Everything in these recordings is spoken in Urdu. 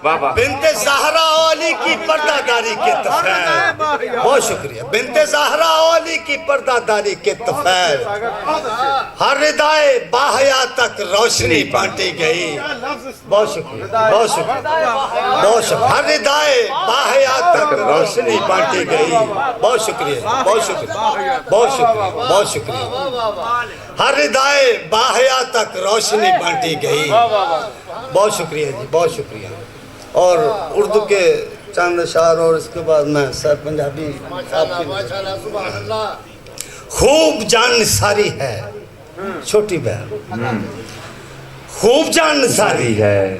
بنت زہرا علی کی پردہ داری کے تفیل، بہت شکریہ، بنت زہرا علی کی پردہ داری کے تفیل، ہر ردائے باحیا تک روشنی بانٹی گئی، بہت شکریہ، بہت شکریہ، بہت شکریہ، ہر ردائے باحیا تک روشنی بانٹی گئی، بہت شکریہ، بہت شکریہ، بہت شکریہ، بہت شکریہ، ہر ردائے باحیا تک روشنی بانٹی گئی، بہت شکریہ جی، بہت شکریہ۔ اور اردو کے چند اشعار اور اس کے بعد میں سر پنجابی خوب جان نثاری ہے چھوٹی بہن، خوب جان نثاری ہے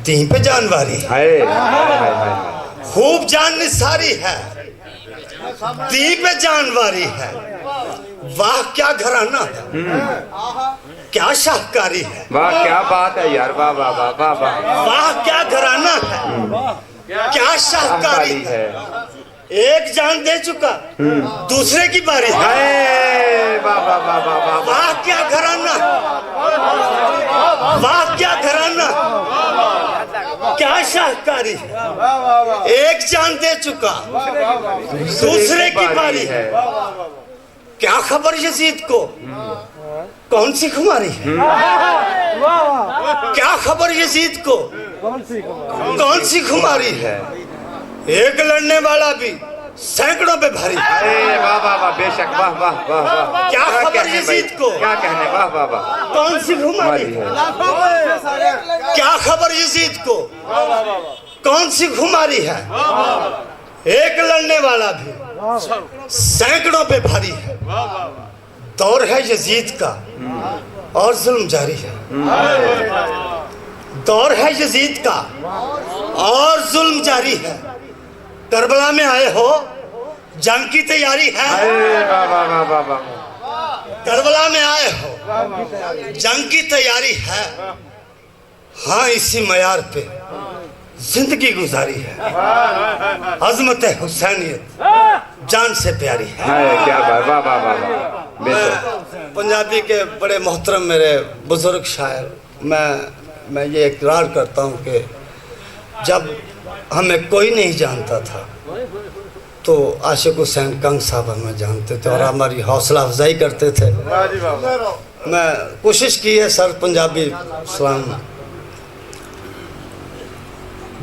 دین پہ جانواری ہے، خوب جان نثاری ہے دین پہ جانواری ہے، واہ کیا گھرانہ ہے، کیا شاہکاری ہے، واہ کیا بات ہے یار، واہ واہ واہ واہ واہ، واہ کیا گھرانہ ہے، کیا شاہکاری ہے، ایک جان دے چکا دوسرے کی باری ہے، واہ واہ واہ واہ واہ، واہ کیا گھرانہ، واہ کیا گھرانہ، کیا شاہکاری ہے، ایک جان دے چکا دوسرے کی باری ہے، کیا خبر یزید کو کون سی خماری ہے، کیا خبر یزید کو کون سی خماری ہے، ایک لڑنے والا بھی سینکڑوں پہ بھاری ہے، واہ واہ واہ، بے شک، واہ واہ واہ واہ، کیا خبر یزید کو کیا کہنے، واہ واہ واہ، کون سی خماری ہے، کیا خبر یزید کو کون سی خماری ہے، ایک لڑنے والا بھی سینکڑوں پہ بھاری ہے، دور ہے یزید کا اور ظلم جاری ہے، دور ہے یزید کا اور ظلم جاری ہے، کربلا میں آئے ہو جنگ کی تیاری ہے، واہ واہ واہ واہ واہ، کربلا میں آئے ہو جنگ کی تیاری ہے، ہاں اسی معیار پہ زندگی گزاری ہے، عظمت حسینیت جان سے پیاری ہے، کیا بات، واہ واہ واہ واہ، بے شک، پنجابی کے بڑے محترم میرے بزرگ شاعر، میں یہ اقرار کرتا ہوں کہ جب ہمیں کوئی نہیں جانتا تھا تو عاشق حسین کنگ صاحب ہمیں جانتے تھے اور ہماری حوصلہ افزائی کرتے تھے، میں کوشش کی ہے سر پنجابی سلام،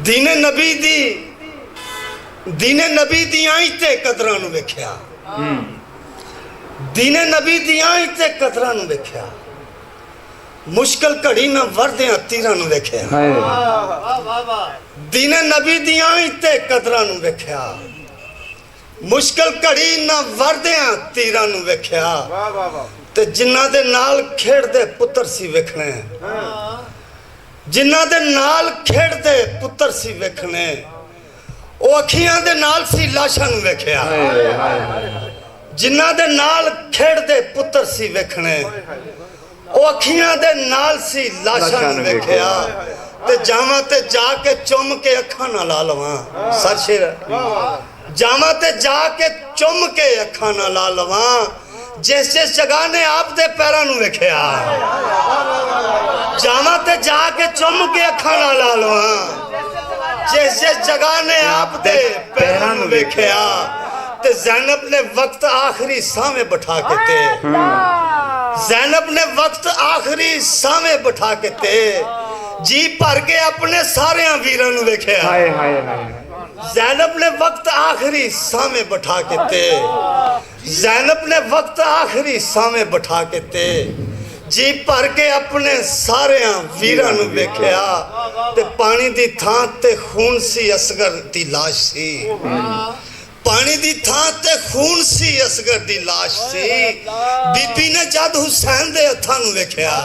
دین نبی دی آئی تے قدران نو ویکھیا، دین نبی دی آئی تے قدران نو ویکھیا، مشکل گھڑی نہ وردیاں تیران نو ویکھیا، دین نبی دی آئی تے قدران نو ویکھیا، مشکل گھڑی نہ وردیاں تیران نو ویکھیا، تے جنہ دے نال کھیڑ دے پتر سی ویکھنے، جنہ دے نال کھیڑ دے پتر سی ویکھنے، او اکھیاں دے نال سی لاشاں نو ویکھیا، جنہ دے نال کھیڑ دے پتر سی ویکھنے، او اکھیاں دے نال سی لاشاں نو ویکھیا، تے جاواں تے جا کے چم کے اکھاں نہ لا لواں، سر شیر جاواں تے جا کے چم کے اکھاں نہ لا لواں، جس جگہ نے آپ دے پیراں نو ویکھیا، جاواں تے جا کے چم کے اکھاں نہ لا لواں، جس جگہ نے آپ دے پیراں نو ویکھیا، تے زینب نے وقت آخری سامنے بٹھا کے تے، زینب نے وقت آخری سامنے بٹھا کے تے، جی پر کے اپنے سارے ویراں نو ویکھیا، زینب نے وقت آخری سامنے بٹھا کے تے، زینب نے وقت آخری سامنے بٹھا کے تے، جی پر کے اپنے سارے ویراں نو ویکھیا، تے پانی دی تھاں تے خون سی اصغر دی لاش سی، پانی دی تھاں تے خون سی اصغر دی لاش سی، بی بی نے جد حسین دے ہتھاں نو ویکھیا،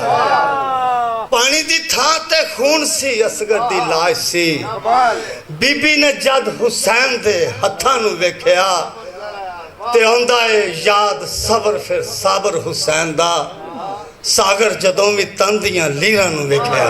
پانی دی تھاں تے خون سی اصغر دی لاش سی، بی بی نے جد حسین دے ہتھاں نو ویکھیا، تے آندا ہے یاد صبر پھر صابر حسین دا، ساگر جدوں بھی تندیاں لیراں نو ویکھیا۔